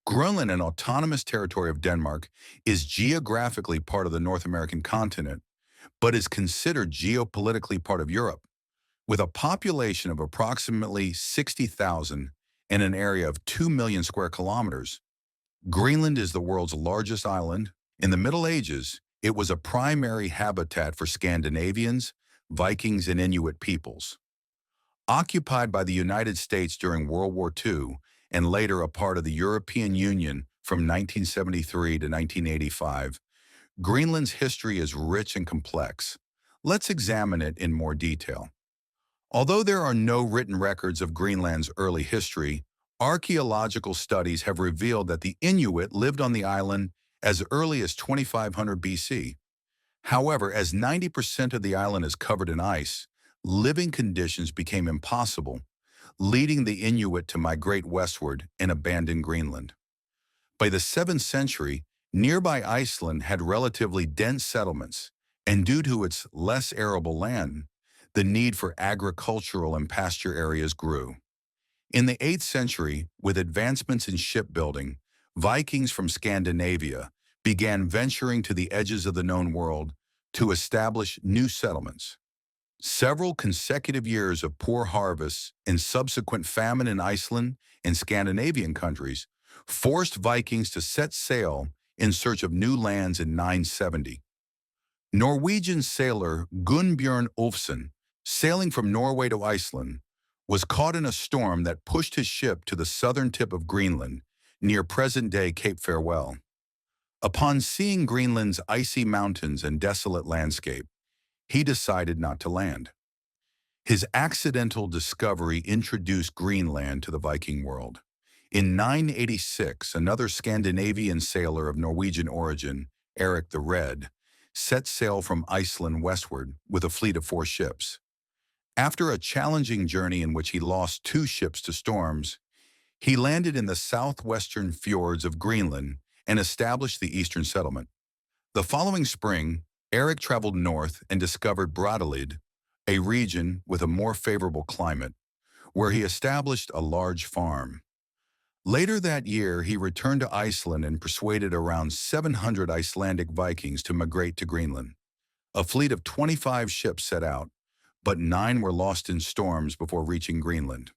Greenland, an autonomous territory of Denmark, is geographically part of the North American continent, but is considered geopolitically part of Europe. With a population of approximately 60,000 and an area of 2 million square kilometers, Greenland is the world's largest island. In the Middle Ages, it was a primary habitat for Scandinavians, Vikings, and Inuit peoples. Occupied by the United States during World War II and later a part of the European Union from 1973 to 1985, Greenland's history is rich and complex. Let's examine it in more detail. Although there are no written records of Greenland's early history, archaeological studies have revealed that the Inuit lived on the island as early as 2500 BC. However, as 90% of the island is covered in ice, living conditions became impossible, leading the Inuit to migrate westward and abandon Greenland. By the 7th century, nearby Iceland had relatively dense settlements, and due to its less arable land, the need for agricultural and pasture areas grew. In the 8th century, with advancements in shipbuilding, Vikings from Scandinavia began venturing to the edges of the known world to establish new settlements. Several consecutive years of poor harvests and subsequent famine in Iceland and Scandinavian countries forced Vikings to set sail in search of new lands in 970. Norwegian sailor Gunnbjørn Ulfsson, sailing from Norway to Iceland, was caught in a storm that pushed his ship to the southern tip of Greenland, near present-day Cape Farewell. Upon seeing Greenland's icy mountains and desolate landscape, he decided not to land. His accidental discovery introduced Greenland to the Viking world. In 986, another Scandinavian sailor of Norwegian origin, Eric the Red, set sail from Iceland westward with a fleet of 4 ships. After a challenging journey in which he lost 2 ships to storms, he landed in the southwestern fjords of Greenland and established the eastern settlement. The following spring, Eric traveled north and discovered Brattahlid, a region with a more favorable climate, where he established a large farm. Later that year, he returned to Iceland and persuaded around 700 Icelandic Vikings to migrate to Greenland. A fleet of 25 ships set out, but 9 were lost in storms before reaching Greenland.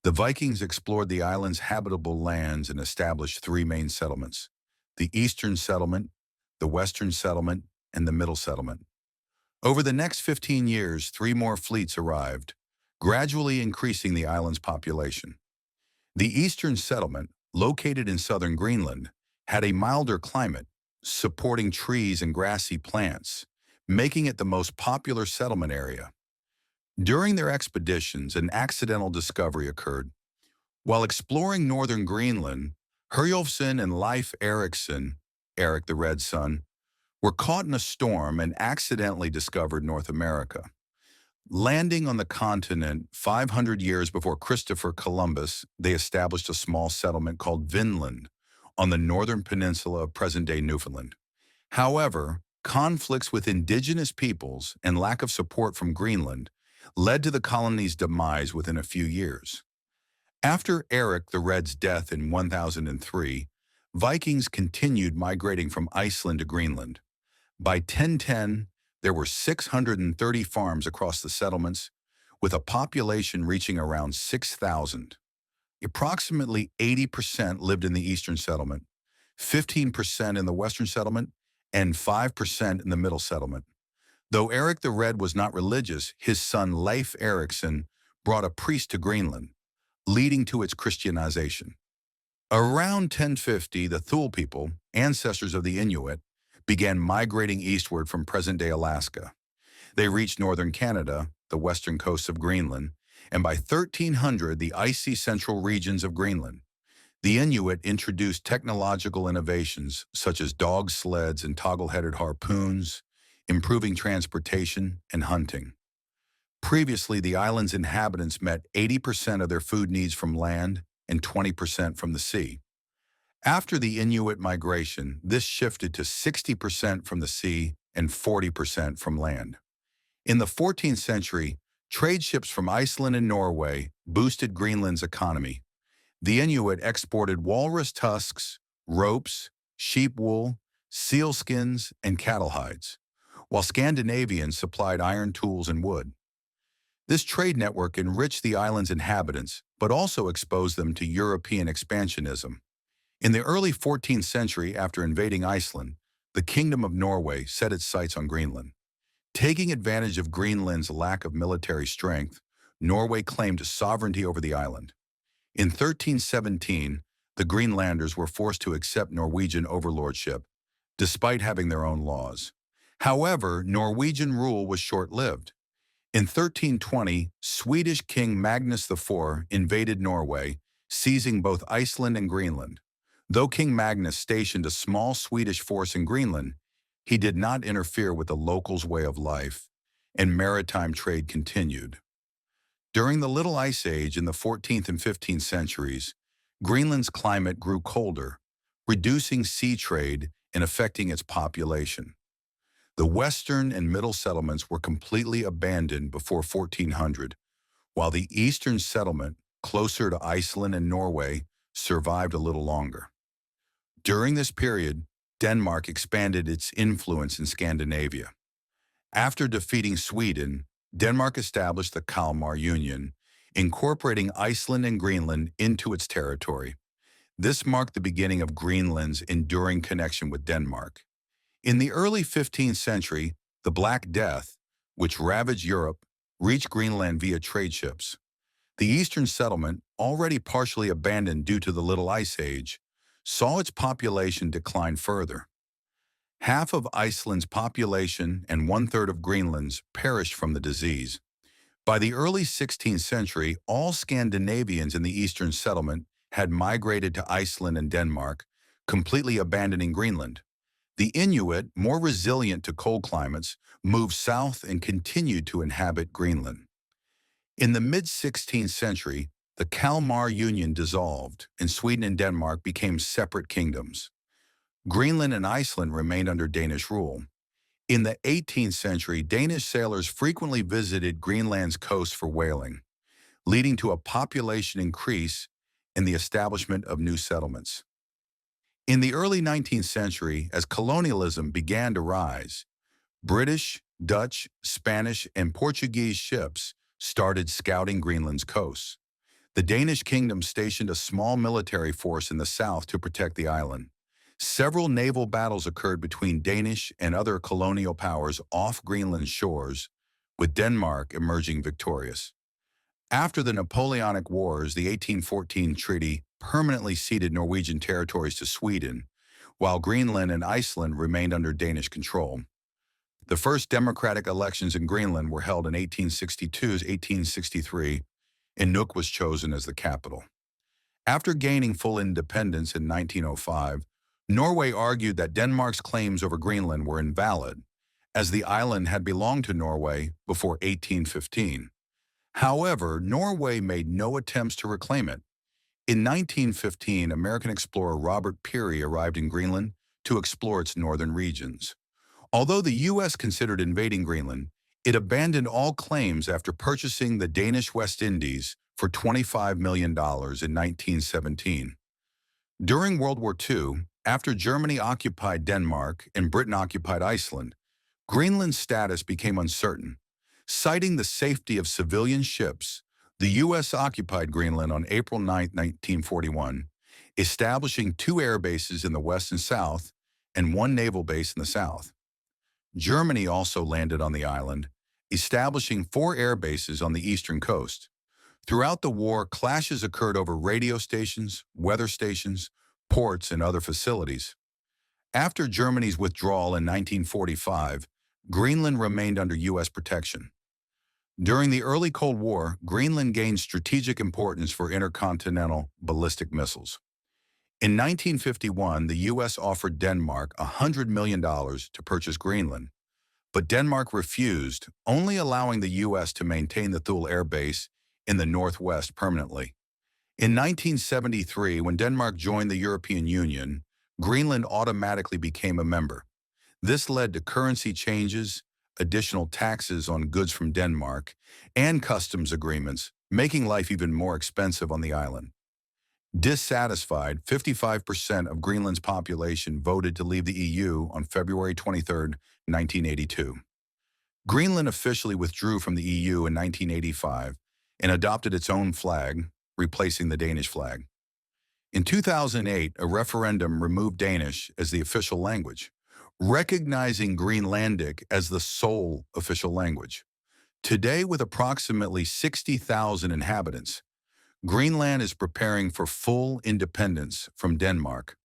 The Vikings explored the island's habitable lands and established 3 main settlements: the Eastern Settlement, the Western Settlement, and the Middle Settlement. Over the next 15 years, 3 more fleets arrived, gradually increasing the island's population. The Eastern Settlement, located in southern Greenland, had a milder climate, supporting trees and grassy plants, making it the most popular settlement area. During their expeditions, an accidental discovery occurred. While exploring northern Greenland, Herjolfsson and Leif Erikson, Eric the Red Son, were caught in a storm and accidentally discovered North America. Landing on the continent 500 years before Christopher Columbus, they established a small settlement called Vinland on the northern peninsula of present-day Newfoundland. However, conflicts with indigenous peoples and lack of support from Greenland led to the colony's demise within a few years. After Eric the Red's death in 1003, Vikings continued migrating from Iceland to Greenland. By 1010, there were 630 farms across the settlements, with a population reaching around 6,000. Approximately 80% lived in the Eastern Settlement, 15% in the Western Settlement, and 5% in the Middle Settlement. Though Eric the Red was not religious, his son Leif Erikson brought a priest to Greenland, leading to its Christianization. Around 1050, the Thule people, ancestors of the Inuit, began migrating eastward from present-day Alaska. They reached northern Canada, the western coast of Greenland, and by 1300, the icy central regions of Greenland. The Inuit introduced technological innovations such as dog sleds and toggle-headed harpoons, improving transportation and hunting. Previously, the island's inhabitants met 80% of their food needs from land and 20% from the sea. After the Inuit migration, this shifted to 60% from the sea and 40% from land. In the 14th century, trade ships from Iceland and Norway boosted Greenland's economy. The Inuit exported walrus tusks, ropes, sheep wool, seal skins, and cattle hides, while Scandinavians supplied iron tools and wood. This trade network enriched the island's inhabitants, but also exposed them to European expansionism. In the early 14th century, after invading Iceland, the Kingdom of Norway set its sights on Greenland. Taking advantage of Greenland's lack of military strength, Norway claimed sovereignty over the island. In 1317, the Greenlanders were forced to accept Norwegian overlordship, despite having their own laws. However, Norwegian rule was short-lived. In 1320, Swedish King Magnus IV invaded Norway, seizing both Iceland and Greenland. Though King Magnus stationed a small Swedish force in Greenland, he did not interfere with the locals' way of life, and maritime trade continued. During the Little Ice Age in the 14th and 15th centuries, Greenland's climate grew colder, reducing sea trade and affecting its population. The western and middle settlements were completely abandoned before 1400, while the eastern settlement, closer to Iceland and Norway, survived a little longer. During this period, Denmark expanded its influence in Scandinavia. After defeating Sweden, Denmark established the Kalmar Union, incorporating Iceland and Greenland into its territory. This marked the beginning of Greenland's enduring connection with Denmark. In the early 15th century, the Black Death, which ravaged Europe, reached Greenland via trade ships. The eastern settlement, already partially abandoned due to the Little Ice Age, saw its population decline further. Half of Iceland's population and one-third of Greenland's perished from the disease. By the early 16th century, all Scandinavians in the eastern settlement had migrated to Iceland and Denmark, completely abandoning Greenland. The Inuit, more resilient to cold climates, moved south and continued to inhabit Greenland. In the mid-16th century, the Kalmar Union dissolved, and Sweden and Denmark became separate kingdoms. Greenland and Iceland remained under Danish rule. In the 18th century, Danish sailors frequently visited Greenland's coast for whaling, leading to a population increase and the establishment of new settlements. In the early 19th century, as colonialism began to rise, British, Dutch, Spanish, and Portuguese ships started scouting Greenland's coasts. The Danish kingdom stationed a small military force in the south to protect the island. Several naval battles occurred between Danish and other colonial powers off Greenland's shores, with Denmark emerging victorious. After the Napoleonic Wars, the 1814 treaty permanently ceded Norwegian territories to Sweden, while Greenland and Iceland remained under Danish control. The first democratic elections in Greenland were held in 1862-1863, and Nuuk was chosen as the capital. After gaining full independence in 1905, Norway argued that Denmark's claims over Greenland were invalid, as the island had belonged to Norway before 1815. However, Norway made no attempts to reclaim it. In 1915, American explorer Robert Peary arrived in Greenland to explore its northern regions. Although the U.S. considered invading Greenland, it abandoned all claims after purchasing the Danish West Indies for $25 million in 1917. During World War II, after Germany occupied Denmark and Britain occupied Iceland, Greenland's status became uncertain. Citing the safety of civilian ships, the U.S. occupied Greenland on April 9, 1941, establishing 2 air bases in the west and south and 1 naval base in the south. Germany also landed on the island, establishing 4 air bases on the eastern coast. Throughout the war, clashes occurred over radio stations, weather stations, ports, and other facilities. After Germany's withdrawal in 1945, Greenland remained under U.S. protection. During the early Cold War, Greenland gained strategic importance for intercontinental ballistic missiles. In 1951, the U.S. offered Denmark $100 million to purchase Greenland, but Denmark refused, only allowing the U.S. to maintain the Thule Air Base in the Northwest permanently. In 1973, when Denmark joined the European Union, Greenland automatically became a member. This led to currency changes, additional taxes on goods from Denmark, and customs agreements, making life even more expensive on the island. Dissatisfied, 55% of Greenland's population voted to leave the EU on February 23, 1982. Greenland officially withdrew from the EU in 1985 and adopted its own flag, replacing the Danish flag. In 2008, a referendum removed Danish as the official language, recognizing Greenlandic as the sole official language. Today, with approximately 60,000 inhabitants, Greenland is preparing for full independence from Denmark.